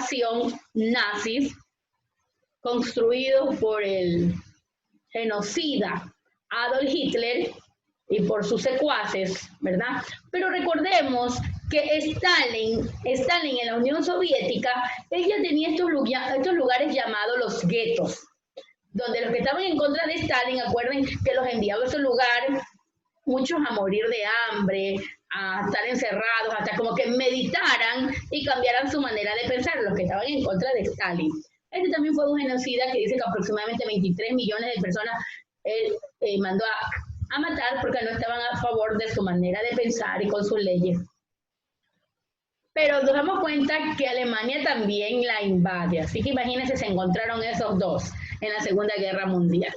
concentración nazis construidos por el genocida Adolf Hitler y por sus secuaces, ¿verdad? Pero recordemos que Stalin en la Unión Soviética, ella tenía estos lugares llamados los guetos, donde los que estaban en contra de Stalin, acuerden que los enviaba a esos lugares, muchos a morir de hambre, a estar encerrados, hasta como que meditaran y cambiaran su manera de pensar, los que estaban en contra de Stalin. Este también fue un genocida que dice que aproximadamente 23 millones de personas él mandó a matar porque no estaban a favor de su manera de pensar y con sus leyes. Pero nos damos cuenta que Alemania también la invade, así que imagínense, se encontraron esos dos en la Segunda Guerra Mundial.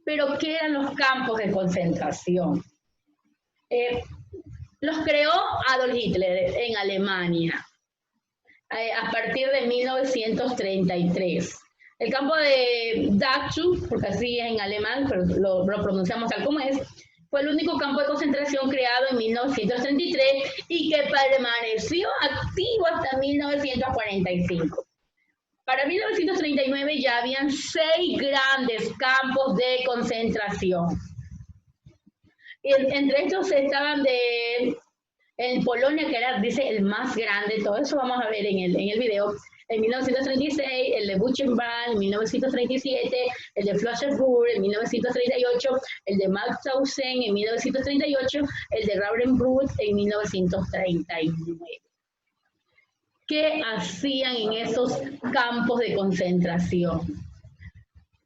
Pero ¿qué eran los campos de concentración? Los creó Adolf Hitler en Alemania a partir de 1933. El campo de Dachau, porque así es en alemán, pero lo pronunciamos tal como es, fue el único campo de concentración creado en 1933 y que permaneció activo hasta 1945. Para 1939 ya habían 6 grandes campos de concentración. Entre estos estaban en Polonia, que era, dice, el más grande, todo eso vamos a ver en el video, en 1936, el de Buchenwald, en 1937, el de Flossenbürg, en 1938, el de Mauthausen, en 1938, el de Ravensbrück, en 1939. ¿Qué hacían en esos campos de concentración?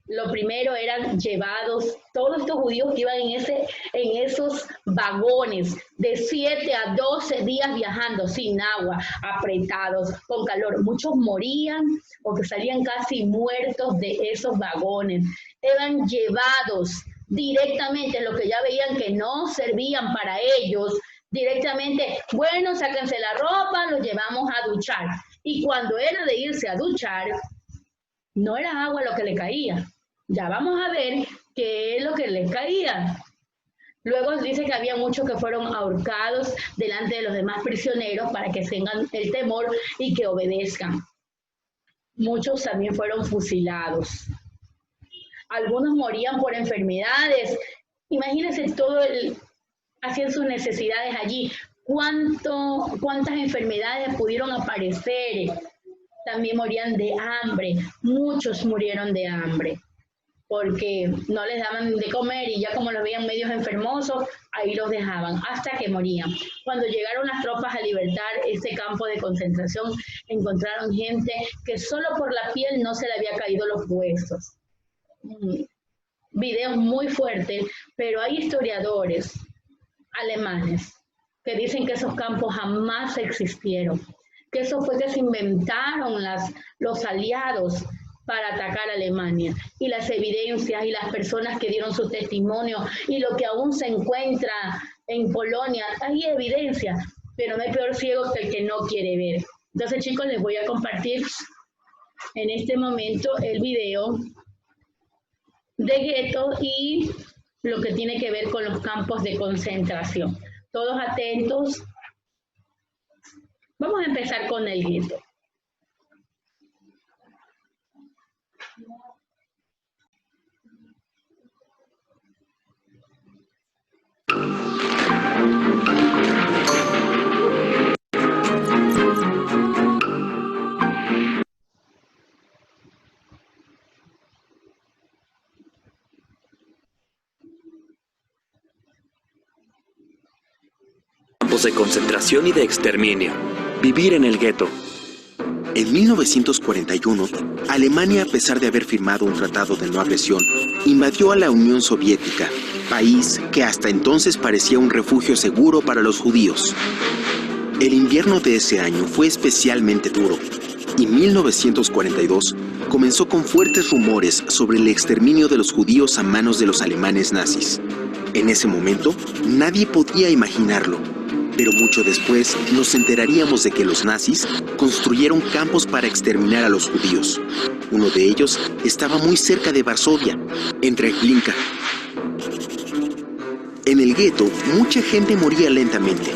Lo primero eran llevados, todos estos judíos que iban en esos vagones de 7 a 12 días viajando sin agua, apretados, con calor. Muchos morían o que salían casi muertos de esos vagones. Eran llevados directamente, lo que ya veían que no servían para ellos, directamente, bueno, sáquense la ropa, los llevamos a duchar. Y cuando era de irse a duchar, no era agua lo que le caía. Ya vamos a ver qué es lo que les caía. Luego dice que había muchos que fueron ahorcados delante de los demás prisioneros para que tengan el temor y que obedezcan. Muchos también fueron fusilados. Algunos morían por enfermedades. Imagínense hacían sus necesidades allí. ¿Cuántas enfermedades pudieron aparecer? También morían de hambre. Muchos murieron de hambre, porque no les daban de comer y ya como los veían medios enfermosos, ahí los dejaban hasta que morían. Cuando llegaron las tropas a libertar este campo de concentración, encontraron gente que solo por la piel no se le había caído los huesos. Videos muy fuertes, pero hay historiadores alemanes que dicen que esos campos jamás existieron, que eso fue que se inventaron los aliados para atacar a Alemania, y las evidencias y las personas que dieron su testimonio y lo que aún se encuentra en Polonia, hay evidencia, pero no hay peor ciego que el que no quiere ver. Entonces, chicos, les voy a compartir en este momento el video de gueto y lo que tiene que ver con los campos de concentración. Todos atentos. Vamos a empezar con el gueto. Campos de concentración y de exterminio. Vivir en el gueto. En 1941, Alemania, a pesar de haber firmado un tratado de no agresión, invadió a la Unión Soviética, país que hasta entonces parecía un refugio seguro para los judíos. El invierno de ese año fue especialmente duro, y 1942 comenzó con fuertes rumores sobre el exterminio de los judíos a manos de los alemanes nazis. En ese momento, nadie podía imaginarlo, pero mucho después nos enteraríamos de que los nazis construyeron campos para exterminar a los judíos. Uno de ellos estaba muy cerca de Varsovia, en Treblinka. En el gueto, mucha gente moría lentamente.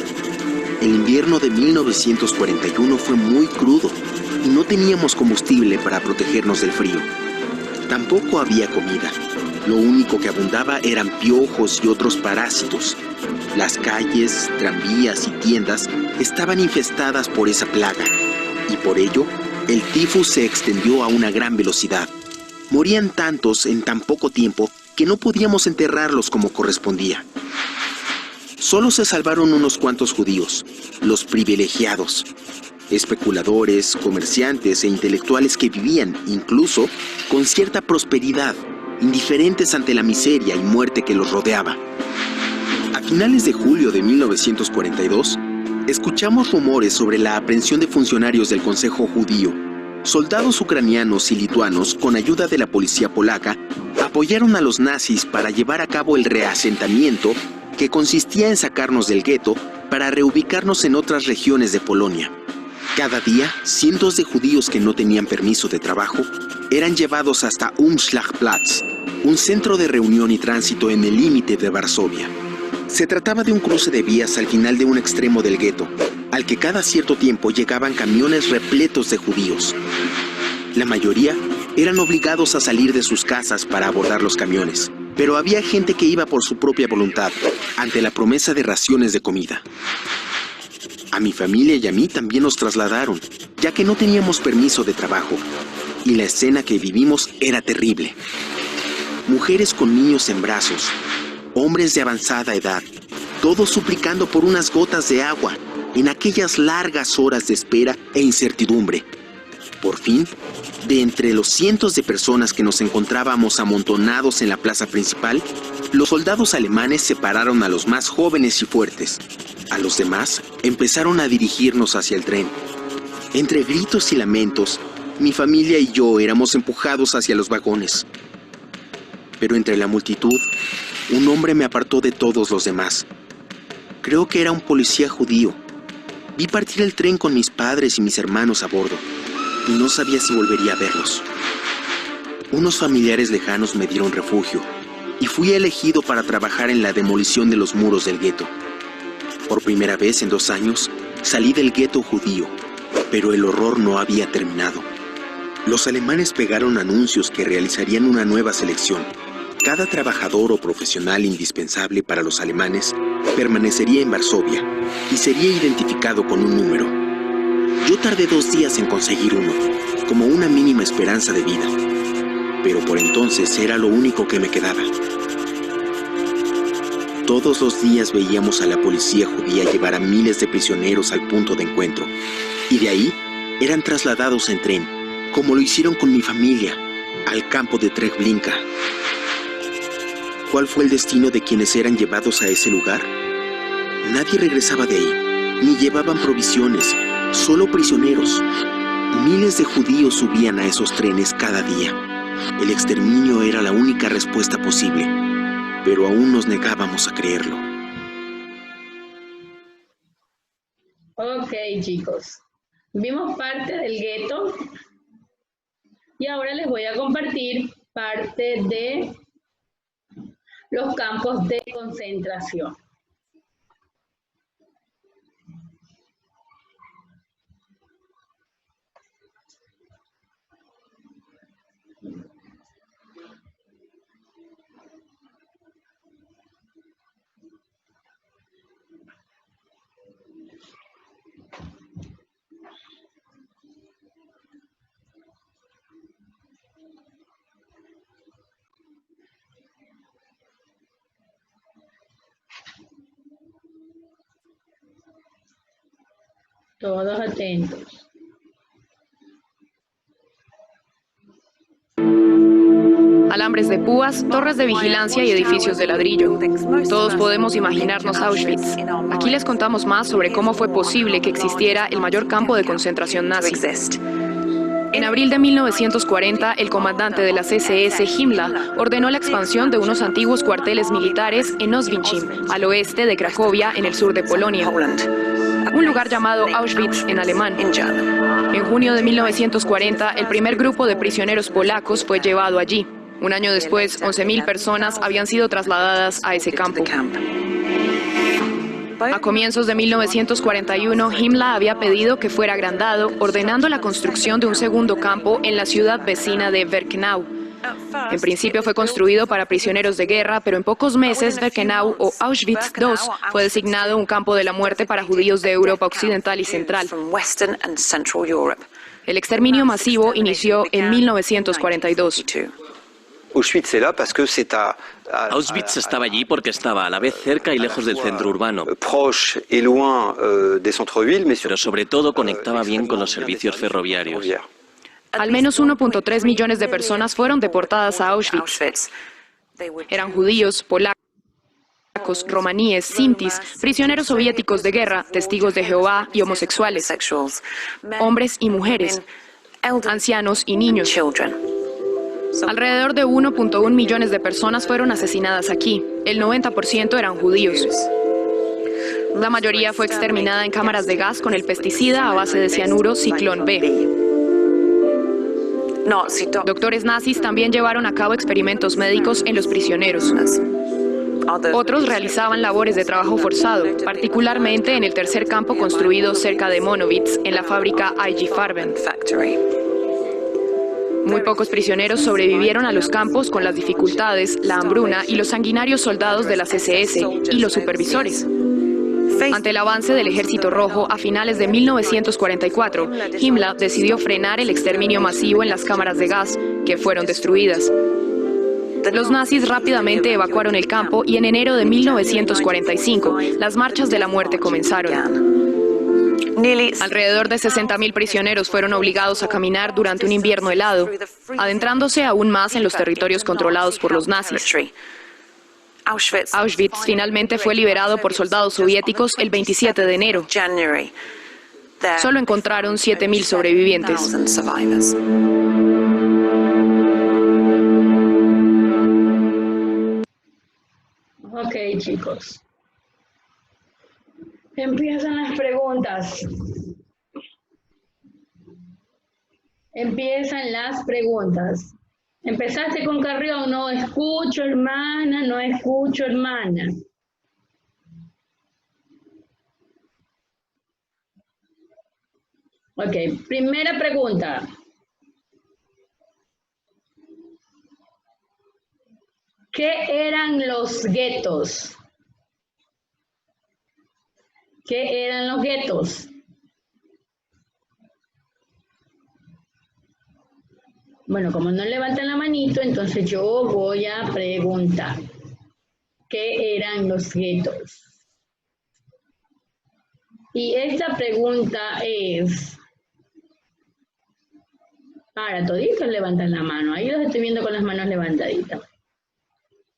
El invierno de 1941 fue muy crudo y no teníamos combustible para protegernos del frío. Tampoco había comida. Lo único que abundaba eran piojos y otros parásitos. Las calles, tranvías y tiendas estaban infestadas por esa plaga y por ello el tifus se extendió a una gran velocidad. Morían tantos en tan poco tiempo que no podíamos enterrarlos como correspondía. Solo se salvaron unos cuantos judíos, los privilegiados, especuladores, comerciantes e intelectuales que vivían, incluso, con cierta prosperidad, indiferentes ante la miseria y muerte que los rodeaba. A finales de julio de 1942, escuchamos rumores sobre la aprehensión de funcionarios del Consejo Judío. Soldados ucranianos y lituanos, con ayuda de la policía polaca, apoyaron a los nazis para llevar a cabo el reasentamiento que consistía en sacarnos del gueto para reubicarnos en otras regiones de Polonia. Cada día, cientos de judíos que no tenían permiso de trabajo eran llevados hasta Umschlagplatz, un centro de reunión y tránsito en el límite de Varsovia. Se trataba de un cruce de vías al final de un extremo del gueto, al que cada cierto tiempo llegaban camiones repletos de judíos. La mayoría eran obligados a salir de sus casas para abordar los camiones, pero había gente que iba por su propia voluntad, ante la promesa de raciones de comida. A mi familia y a mí también nos trasladaron, ya que no teníamos permiso de trabajo, y la escena que vivimos era terrible. Mujeres con niños en brazos, hombres de avanzada edad, todos suplicando por unas gotas de agua en aquellas largas horas de espera e incertidumbre. Por fin, de entre los cientos de personas que nos encontrábamos amontonados en la plaza principal, los soldados alemanes separaron a los más jóvenes y fuertes. A los demás empezaron a dirigirnos hacia el tren. Entre gritos y lamentos, mi familia y yo éramos empujados hacia los vagones. Pero entre la multitud, un hombre me apartó de todos los demás. Creo que era un policía judío. Vi partir el tren con mis padres y mis hermanos a bordo, y no sabía si volvería a verlos. Unos familiares lejanos me dieron refugio, y fui elegido para trabajar en la demolición de los muros del gueto. Por primera vez en 2 años, salí del gueto judío, pero el horror no había terminado. Los alemanes pegaron anuncios que realizarían una nueva selección. Cada trabajador o profesional indispensable para los alemanes permanecería en Varsovia y sería identificado con un número. Yo tardé 2 días en conseguir uno, como una mínima esperanza de vida, pero por entonces era lo único que me quedaba. Todos los días veíamos a la policía judía llevar a miles de prisioneros al punto de encuentro, y de ahí eran trasladados en tren, como lo hicieron con mi familia, al campo de Treblinka. ¿Cuál fue el destino de quienes eran llevados a ese lugar? Nadie regresaba de ahí, ni llevaban provisiones, solo prisioneros. Miles de judíos subían a esos trenes cada día. El exterminio era la única respuesta posible, pero aún nos negábamos a creerlo. Ok, chicos. Vimos parte del gueto y ahora les voy a compartir parte de los campos de concentración. Todos atentos. Alambres de púas, torres de vigilancia y edificios de ladrillo. Todos podemos imaginarnos Auschwitz. Aquí les contamos más sobre cómo fue posible que existiera el mayor campo de concentración nazi. En abril de 1940, el comandante de las SS, Himmler, ordenó la expansión de unos antiguos cuarteles militares en Oswiecim, al oeste de Cracovia, en el sur de Polonia. Un lugar llamado Auschwitz en alemán. En junio de 1940, el primer grupo de prisioneros polacos fue llevado allí. Un año después, 11.000 personas habían sido trasladadas a ese campo. A comienzos de 1941, Himmler había pedido que fuera agrandado, ordenando la construcción de un segundo campo en la ciudad vecina de Birkenau. En principio fue construido para prisioneros de guerra, pero en pocos meses Birkenau o Auschwitz II fue designado un campo de la muerte para judíos de Europa Occidental y Central. El exterminio masivo inició en 1942. Auschwitz estaba allí porque estaba a la vez cerca y lejos del centro urbano, pero sobre todo conectaba bien con los servicios ferroviarios. Al menos 1.3 millones de personas fueron deportadas a Auschwitz. Eran judíos, polacos, romaníes, sintis, prisioneros soviéticos de guerra, testigos de Jehová y homosexuales, hombres y mujeres, ancianos y niños. Alrededor de 1.1 millones de personas fueron asesinadas aquí. El 90% eran judíos. La mayoría fue exterminada en cámaras de gas con el pesticida a base de cianuro Ciclón B. Doctores nazis también llevaron a cabo experimentos médicos en los prisioneros. Otros realizaban labores de trabajo forzado, particularmente en el tercer campo construido cerca de Monowitz, en la fábrica IG Farben. Muy pocos prisioneros sobrevivieron a los campos con las dificultades, la hambruna y los sanguinarios soldados de las SS y los supervisores. Ante el avance del Ejército Rojo a finales de 1944, Himmler decidió frenar el exterminio masivo en las cámaras de gas, que fueron destruidas. Los nazis rápidamente evacuaron el campo y en enero de 1945, las marchas de la muerte comenzaron. Alrededor de 60.000 prisioneros fueron obligados a caminar durante un invierno helado, adentrándose aún más en los territorios controlados por los nazis. Auschwitz finalmente fue liberado por soldados soviéticos el 27 de enero. Solo encontraron 7.000 sobrevivientes. Ok, chicos. Empiezan las preguntas. Empiezan las preguntas. Empezaste con Carrión, no escucho hermana, no escucho hermana. Ok, primera pregunta. ¿Qué eran los guetos? ¿Qué eran los guetos? Bueno, como no levantan la manito, entonces yo voy a preguntar. ¿Qué eran los guetos? Y esta pregunta es... Ahora, toditos levantan la mano. Ahí los estoy viendo con las manos levantaditas.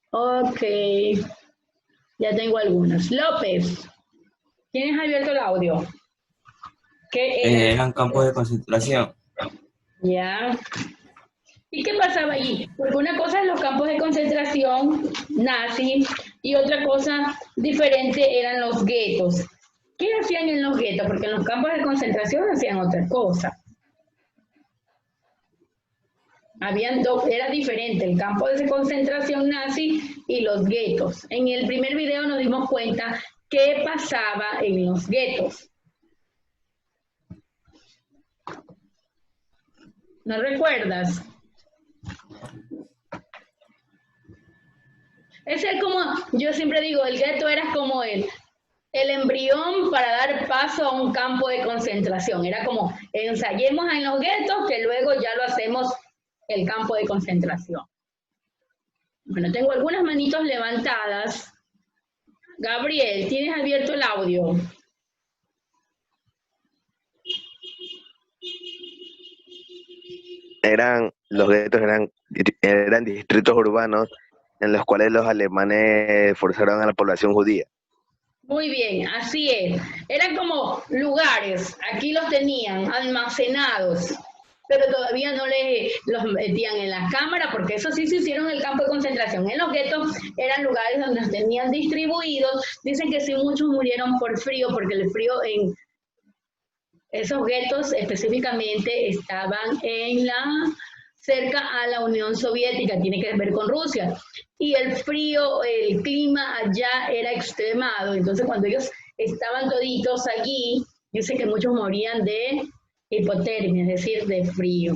Ok. Ya tengo algunos. López. ¿Quién ha abierto el audio? ¿Qué eran campos de concentración. Ya. ¿Y qué pasaba allí? Porque una cosa es los campos de concentración nazi y otra cosa diferente eran los guetos. ¿Qué hacían en los guetos? Porque en los campos de concentración hacían otra cosa. Era diferente el campo de concentración nazi y los guetos. En el primer video nos dimos cuenta qué pasaba en los guetos. ¿No recuerdas? Ese es como, yo siempre digo, el gueto era como el embrión para dar paso a un campo de concentración. Era como, ensayemos en los guetos que luego ya lo hacemos el campo de concentración. Bueno, tengo algunas manitos levantadas. Gabriel, ¿tienes abierto el audio? Los guetos eran distritos urbanos en los cuales los alemanes forzaron a la población judía. Muy bien, así es. Eran como lugares, aquí los tenían almacenados, pero todavía no los metían en la cámara, porque eso sí se hicieron en el campo de concentración. En los guetos eran lugares donde los tenían distribuidos. Dicen que sí, muchos murieron por frío, porque el frío en esos guetos específicamente estaban cerca a la Unión Soviética, tiene que ver con Rusia. Y el frío, el clima allá era extremado. Entonces cuando ellos estaban toditos allí. Dice que muchos morían de hipotermia, es decir, de frío.